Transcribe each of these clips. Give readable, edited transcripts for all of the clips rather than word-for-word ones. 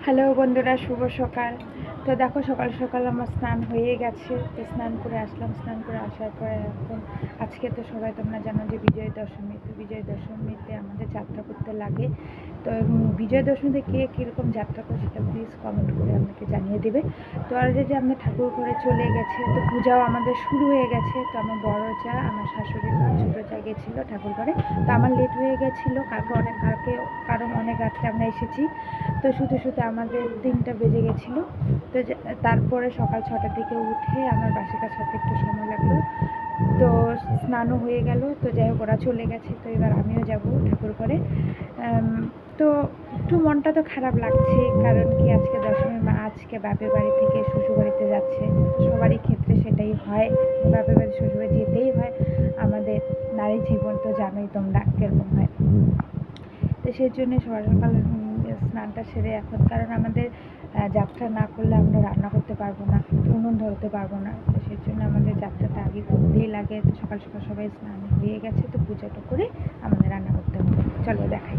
Hello বন্ধুরা, শুভ সকাল। তো দেখো সকাল সকাল আমার স্নান হয়ে গেছে। তো স্নান করে আসলাম। স্নান করে আসার পরে এখন আজকে তো সবাই তোমরা জানো যে বিজয় দশমী। তো বিজয় দশমীতে আমাদের যাত্রা করতে লাগে। তো বিজয় দশমীতে কে কীরকম যাত্রা করে সেটা প্লিজ কমেন্ট করে আমাকে জানিয়ে দেবে। তো অলরেডি আমরা ঠাকুর ঘরে চলে গেছে। তো পূজাও আমাদের শুরু হয়ে গেছে। তো আমার বড় যা, আমার শাশুড়ি মা, ছোটো যা গেছিলো ঠাকুর ঘরে। তো আমার লেট হয়ে গেছিলো কালকে কারণ অনেক রাত্রে আমরা এসেছি। তো শুতে আমাদের 3টা বেজে গেছিলো। তো তারপরে সকাল 6টার দিকে উঠে আমার বাসি কাজ হতে একটু সময় লাগলো। তো স্নানও হয়ে গেল। তো যাই হোক, ওরা চলে গেছে। তো এবার আমিও যাব ঠাকুর ঘরে। তো একটু মনটা তো খারাপ লাগছে, কারণ কি আজকে দশমী মা আজকে বাপের বাড়ি থেকে শ্বশুরবাড়িতে যাচ্ছে। সবারই ক্ষেত্রে সেটাই হয়, বাপের বাড়ি শ্বশুরবাড়ি যেতেই হয়। আমাদের নারী জীবন তো জানোই তোমরা কীরকম হয়। তো সেই জন্যে সকাল সকাল স্নানটা সেরে এখন, কারণ আমাদের যাত্রা না করলে আমরা রান্না করতে পারবো না, উনুন ধরতে পারবো না। তো সেই জন্য আমাদের যাত্রাটা আগে করতেই লাগে। তো সকাল সকাল সবাই স্নান হয়ে গেছে। তো পূজাটা করে আমাদের রান্না করতে হবে। চলো দেখাই।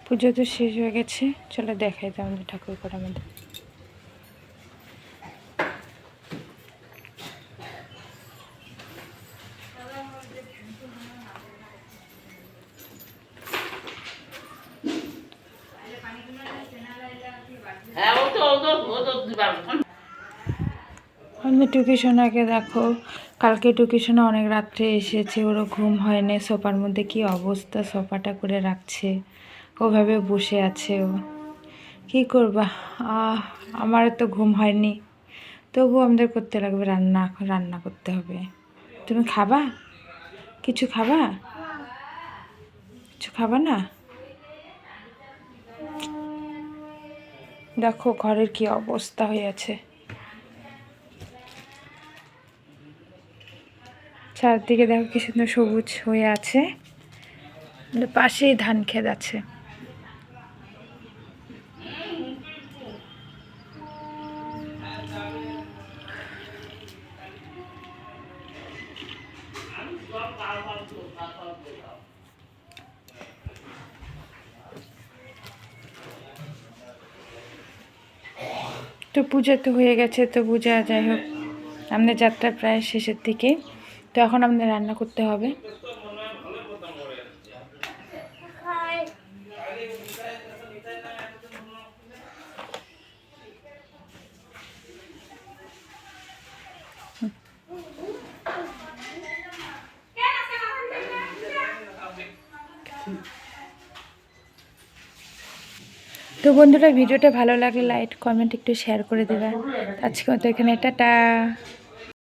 পুজো তো শেষ হয়ে গেছে, চলো দেখাই তো আমাদের ঠাকুর ঘর। আমাদের আমাদের টুকিসোনাকে দেখো, কালকে টুকিসোনা অনেক রাত্রে এসেছে, ওরও ঘুম হয়নি। সোফার মধ্যে কি অবস্থা, সোফাটা করে রাখছে, ওভাবে বসে আছে। ও কী করবা, আমার তো ঘুম হয়নি, তবু আমাদের করতে লাগবে রান্না। রান্না করতে হবে। তুমি খাবা? কিছু খাবা? কিছু খাবা না? দেখো ঘরের কি অবস্থা হয়ে আছে, চারদিকে দেখো কি সুন্দর সবুজ হয়ে আছে। পাশেই ধান ক্ষেত আছে। তো পূজা তো হয়ে গেছে। তো পূজা যাই হোক, আমাদের যাত্রা প্রায় শেষের দিকে। তো এখন আমাদের রান্না করতে হবে। তো বন্ধুরা, ভিডিওটা ভালো লাগলে লাইক কমেন্ট একটু শেয়ার করে দেবে। আজকে মতো এখানে টাটা।